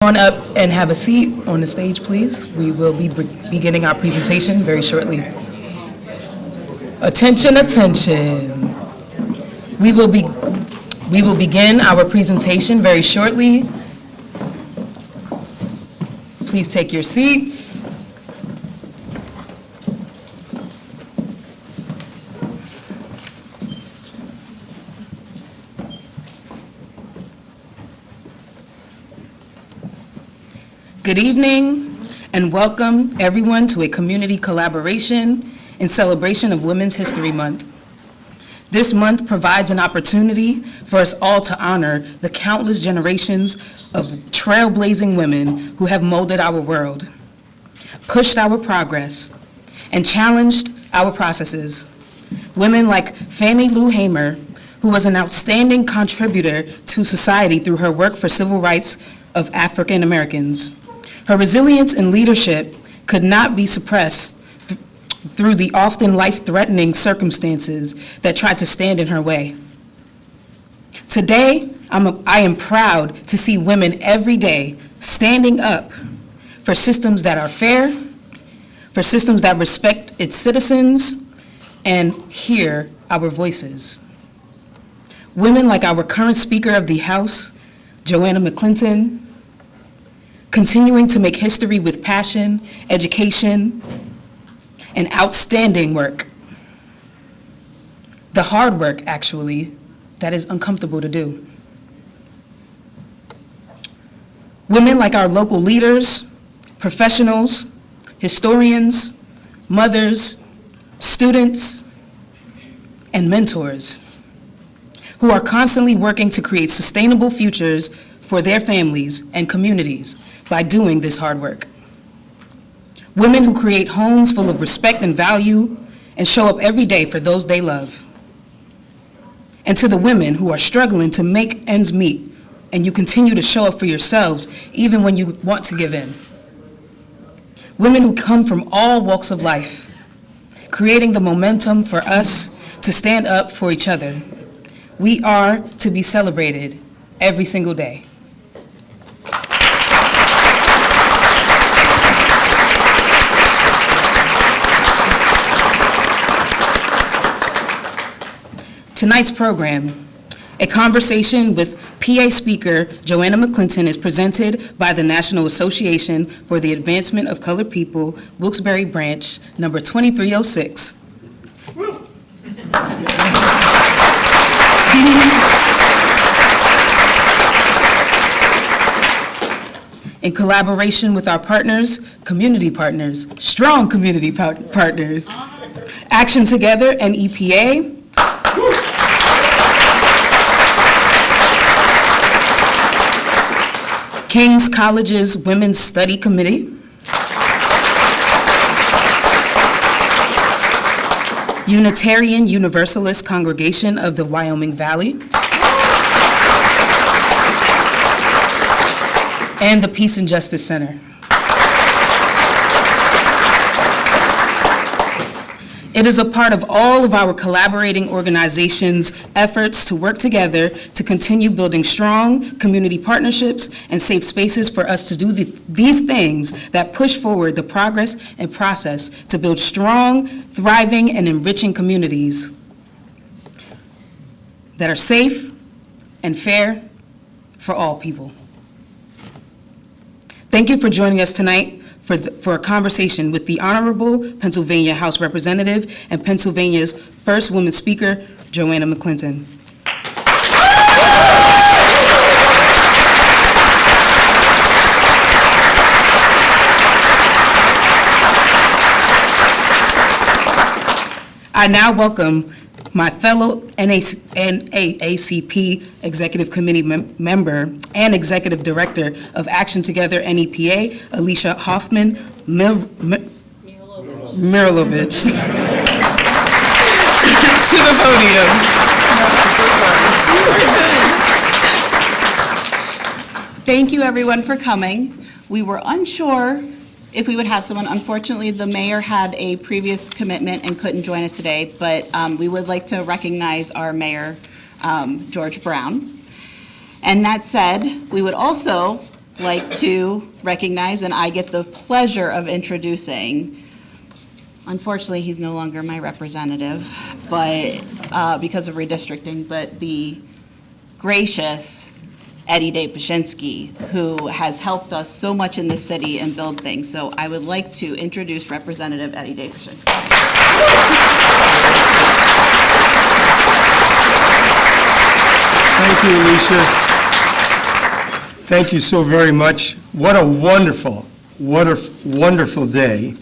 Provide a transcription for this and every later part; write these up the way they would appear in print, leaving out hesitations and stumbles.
On up and have a seat on the stage, please. We will be beginning our presentation very shortly. Attention, attention. We will begin our presentation very shortly. Please take your seats. Good evening and welcome everyone to a community collaboration in celebration of Women's History Month. This month provides an opportunity for us all to honor the countless generations of trailblazing women who have molded our world, pushed our progress, and challenged our processes. Women like Fannie Lou Hamer, who was an outstanding contributor to society through her work for civil rights of African Americans. Her resilience and leadership could not be suppressed through the often life-threatening circumstances that tried to stand in her way. Today, I am proud to see women every day standing up for systems that are fair, for systems that respect its citizens, and hear our voices. Women like our current Speaker of the House, Joanna McClinton, continuing to make history with passion, education, and outstanding work. The hard work, actually, that is uncomfortable to do. Women like our local leaders, professionals, historians, mothers, students, and mentors who are constantly working to create sustainable futures for their families and communities by doing this hard work. Women who create homes full of respect and value and show up every day for those they love. And to the women who are struggling to make ends meet and you continue to show up for yourselves even when you want to give in. Women who come from all walks of life, creating the momentum for us to stand up for each other. We are to be celebrated every single day. Tonight's program, a conversation with PA Speaker Joanna McClinton, is presented by the National Association for the Advancement of Colored People, Wilkes-Barre Branch, number 2306. In collaboration with our partners, community partners, strong community partners, ActtionTogether and NEPA, King's College's Women's Study Committee, Unitarian Universalist Congregation of the Wyoming Valley, and the Peace and Justice Center. It is a part of all of our collaborating organizations' efforts to work together to continue building strong community partnerships and safe spaces for us to do these things that push forward the progress and process to build strong, thriving, and enriching communities that are safe and fair for all people. Thank you for joining us tonight for a conversation with the Honorable Pennsylvania House Representative and Pennsylvania's first woman speaker, Joanna McClinton. I now welcome my fellow NAACP Executive Committee member and Executive Director of ActtionTogether NEPA, Alicia Hoffman Mirilovich, to the podium. Thank you, everyone, for coming. We were unsure if we would have someone. Unfortunately, the mayor had a previous commitment and couldn't join us today, but we would like to recognize our mayor, George Brown. And that said, we would also like to recognize, and I get the pleasure of introducing, unfortunately, he's no longer my representative, but, because of redistricting, but the gracious Eddie Day Pashinsky, who has helped us so much in this city and build things. So I would like to introduce Representative Eddie Day Pashinsky. Thank you, Alicia. Thank you so very much. What a wonderful day.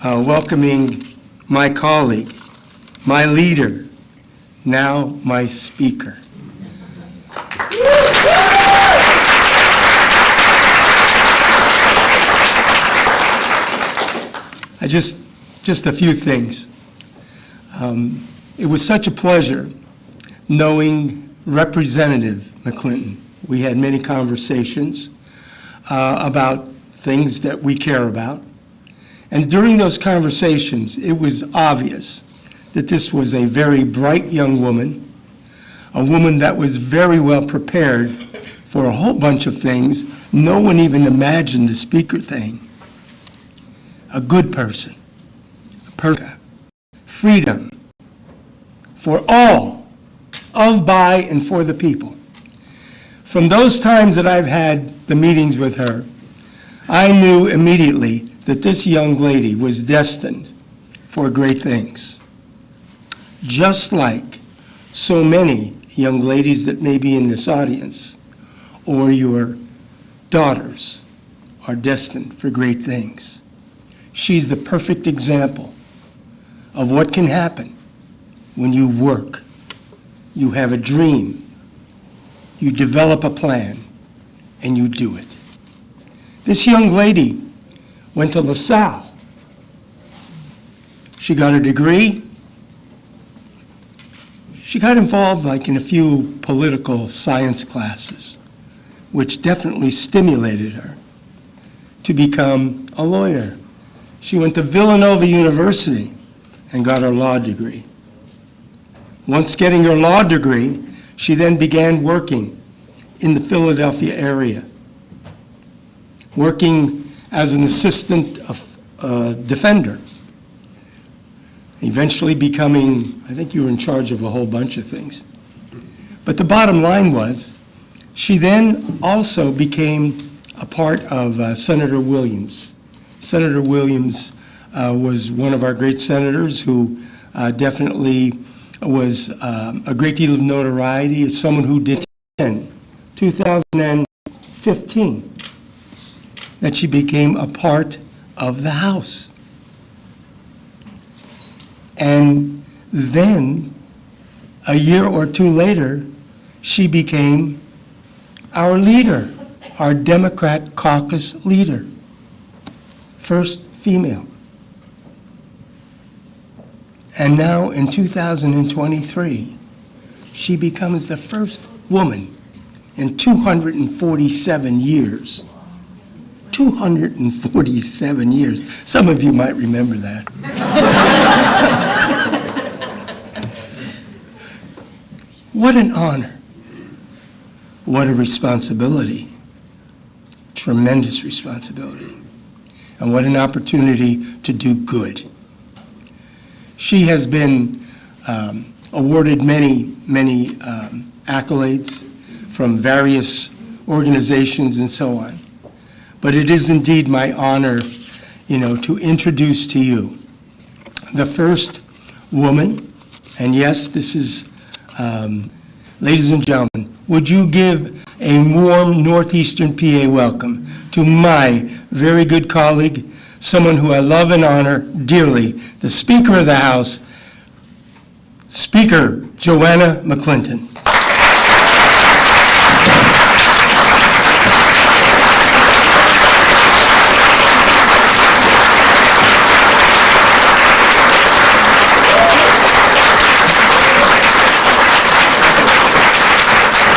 Welcoming my colleague, my leader, now my speaker. Just a few things. It was such a pleasure knowing Representative McClinton. We had many conversations about things that we care about. And during those conversations, it was obvious that this was a very bright young woman, a woman that was very well prepared for a whole bunch of things no one even imagined the speaker thing. A good person, freedom for all, of, by, and for the people. From those times that I've had the meetings with her, I knew immediately that this young lady was destined for great things. Just like so many young ladies that may be in this audience, or your daughters, are destined for great things. She's the perfect example of what can happen when you work, you have a dream, you develop a plan, and you do it. This young lady went to LaSalle. She got a degree. She got involved in a few political science classes, which definitely stimulated her to become a lawyer. She went to Villanova University and got her law degree. Once getting her law degree, she then began working in the Philadelphia area, working as an assistant defender, eventually becoming, I think you were in charge of a whole bunch of things. But the bottom line was, she then also became a part of Senator Williams. Senator Williams was one of our great senators who definitely was a great deal of notoriety as someone who did in 2015 that she became a part of the House. And then, a year or two later, she became our leader, our Democrat caucus leader, first female. And now in 2023, she becomes the first woman in 247 years. 247 years. Some of you might remember that. What an honor. What a responsibility. Tremendous responsibility. And what an opportunity to do good. She has been awarded many accolades from various organizations and so on. But it is indeed my honor, to introduce to you the first woman, and yes, this is, ladies and gentlemen, would you give a warm Northeastern PA welcome to my very good colleague, someone who I love and honor dearly, the Speaker of the House, Speaker Joanna McClinton.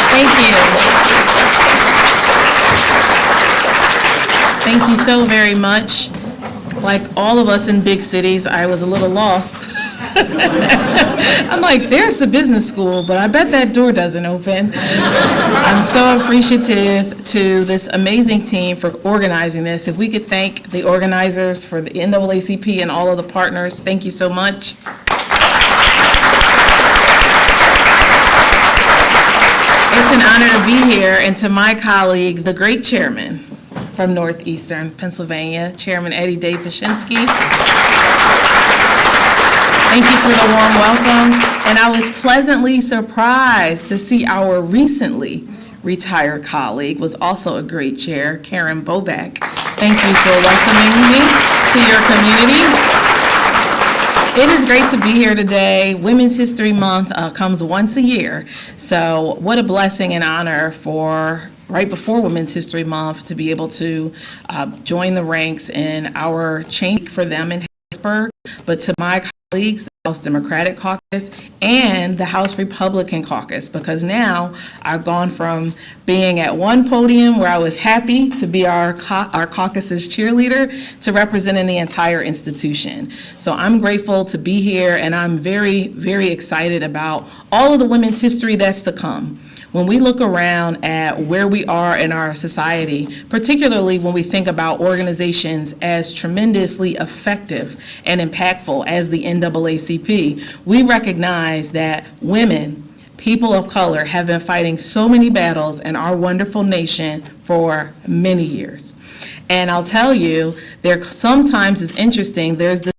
Thank you. Thank you so very much. Like all of us in big cities, I was a little lost I'm like, there's the business school, but I bet that door doesn't open. I'm so appreciative to this amazing team for organizing this. If we could thank the organizers for the NAACP and all of the partners, thank you so much. It's an honor to be here, and to my colleague, the great chairman from Northeastern Pennsylvania, Chairman Eddie Day Pashinsky. Thank you for the warm welcome, and I was pleasantly surprised to see our recently retired colleague was also a great chair, Karen Boback. Thank you for welcoming me to your community. It is great to be here today. Women's History Month comes once a year, so what a blessing and honor for right before Women's History Month to be able to join the ranks in our change for them in Harrisburg, but to my colleagues, the House Democratic Caucus and the House Republican Caucus, because now I've gone from being at one podium where I was happy to be our caucus's cheerleader to representing the entire institution. So I'm grateful to be here, and I'm very, very excited about all of the women's history that's to come. When we look around at where we are in our society, particularly when we think about organizations as tremendously effective and impactful as the NAACP, we recognize that women, people of color, have been fighting so many battles in our wonderful nation for many years. And I'll tell you, there sometimes is interesting, there's this,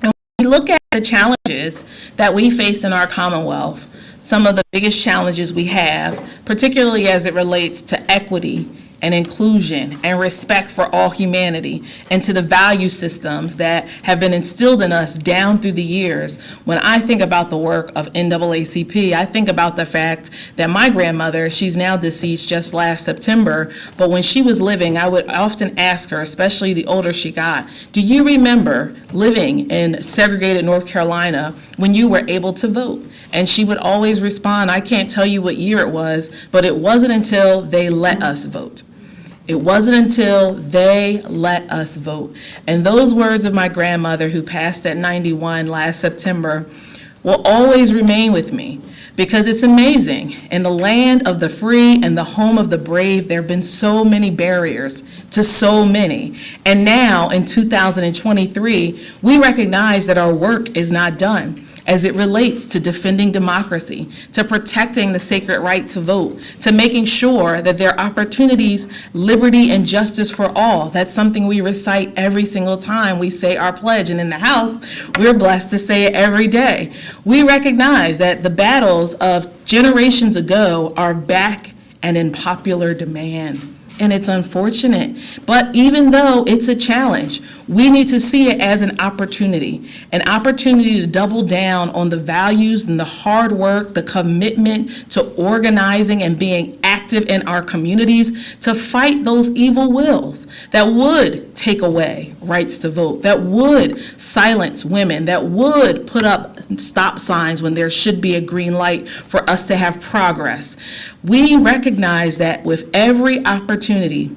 when we look at the challenges that we face in our Commonwealth, some of the biggest challenges we have, particularly as it relates to equity and inclusion and respect for all humanity, and to the value systems that have been instilled in us down through the years. When I think about the work of NAACP, I think about the fact that my grandmother, she's now deceased just last September, but when she was living, I would often ask her, especially the older she got, do you remember living in segregated North Carolina when you were able to vote? And she would always respond, I can't tell you what year it was, but it wasn't until they let us vote. It wasn't until they let us vote. And those words of my grandmother, who passed at 91 last September, will always remain with me, because it's amazing. In the land of the free and the home of the brave, there have been so many barriers to so many. And now in 2023, we recognize that our work is not done as it relates to defending democracy, to protecting the sacred right to vote, to making sure that there are opportunities, liberty, and justice for all. That's something we recite every single time we say our pledge. And in the House, we're blessed to say it every day. We recognize that the battles of generations ago are back and in popular demand. And it's unfortunate. But even though it's a challenge, we need to see it as an opportunity to double down on the values and the hard work, the commitment to organizing and being active in our communities to fight those evil wills that would take away rights to vote, that would silence women, that would put up stop signs when there should be a green light for us to have progress. We recognize that with every opportunity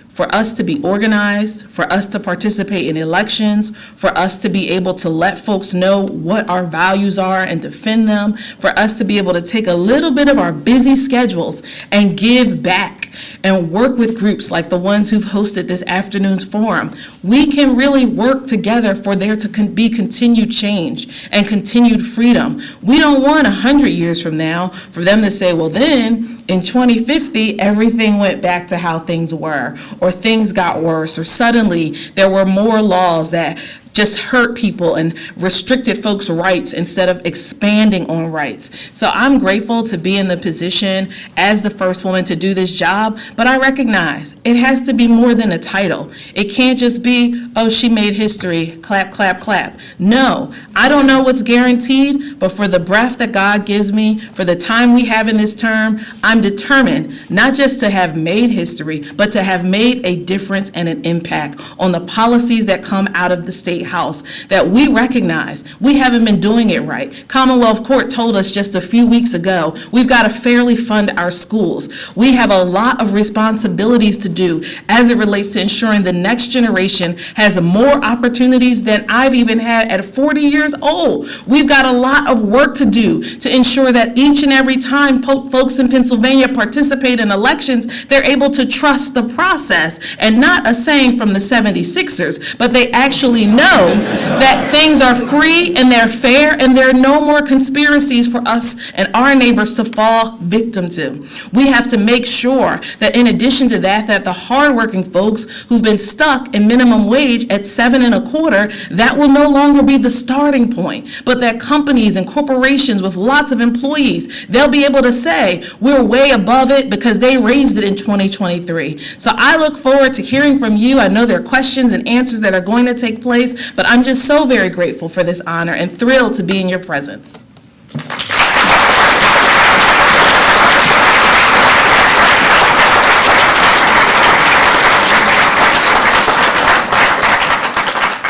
for us to be organized, for us to participate in elections, for us to be able to let folks know what our values are and defend them, for us to be able to take a little bit of our busy schedules and give back and work with groups like the ones who've hosted this afternoon's forum, we can really work together for there to be continued change and continued freedom. We don't want 100 years from now for them to say, well, then in 2050, everything went back to how things were, or things got worse, or suddenly there were more laws that just hurt people and restricted folks' rights instead of expanding on rights. So I'm grateful to be in the position as the first woman to do this job, but I recognize it has to be more than a title. It can't just be, oh, she made history, clap, clap, clap. No, I don't know what's guaranteed, but for the breath that God gives me, for the time we have in this term, I'm determined not just to have made history, but to have made a difference and an impact on the policies that come out of the State House, that we recognize we haven't been doing it right. Commonwealth Court told us just a few weeks ago, we've got to fairly fund our schools. We have a lot of responsibilities to do as it relates to ensuring the next generation has has more opportunities than I've even had at 40 years old. We've got a lot of work to do to ensure that each and every time folks in Pennsylvania participate in elections, they're able to trust the process, and not a saying from the 76ers, but they actually know that things are free and they're fair and there are no more conspiracies for us and our neighbors to fall victim to. We have to make sure that in addition to that, that the hardworking folks who've been stuck in minimum wage at $7.25, that will no longer be the starting point, but that companies and corporations with lots of employees, they'll be able to say, we're way above it because they raised it in 2023. So I look forward to hearing from you. I know there are questions and answers that are going to take place, but I'm just so very grateful for this honor and thrilled to be in your presence.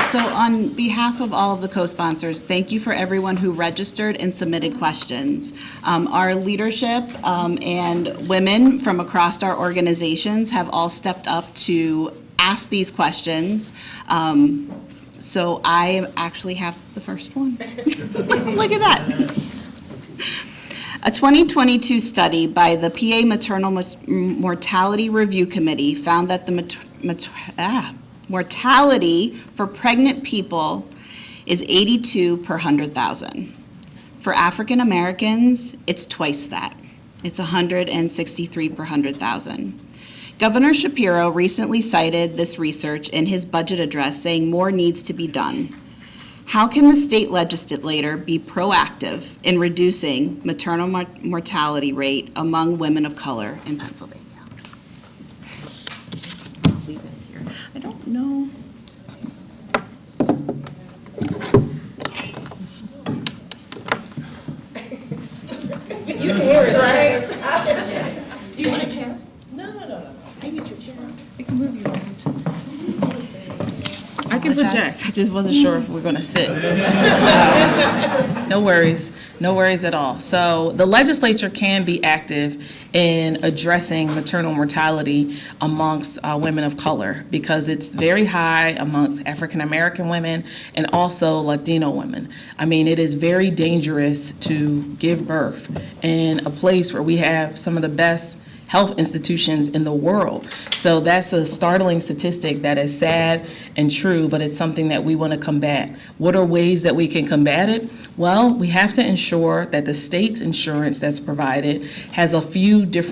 So on behalf of all of the co-sponsors, thank you for everyone who registered and submitted questions. Our leadership and women from across our organizations have all stepped up to ask these questions. So I actually have the first one. Look at that. A 2022 study by the PA Maternal Mortality Review Committee found that the mortality for pregnant people is 82 per 100,000. For African Americans, it's twice that. It's 163 per 100,000. Governor Shapiro recently cited this research in his budget address, saying more needs to be done. How can the state legislator be proactive in reducing maternal mortality rate among women of color in Pennsylvania? I'll leave it here. I don't know. You can hear us, right? Do you want a chair? No. I get your chair. We can move you around. I can project. I just wasn't sure if we're going to sit. No worries. No worries at all. So the legislature can be active in addressing maternal mortality amongst women of color because it's very high amongst African American women and also Latino women. I mean, it is very dangerous to give birth in a place where we have some of the best health institutions in the world. So that's a startling statistic that is sad and true, but it's something that we want to combat. What are ways that we can combat it? Well, we have to ensure that the state's insurance that's provided has a few different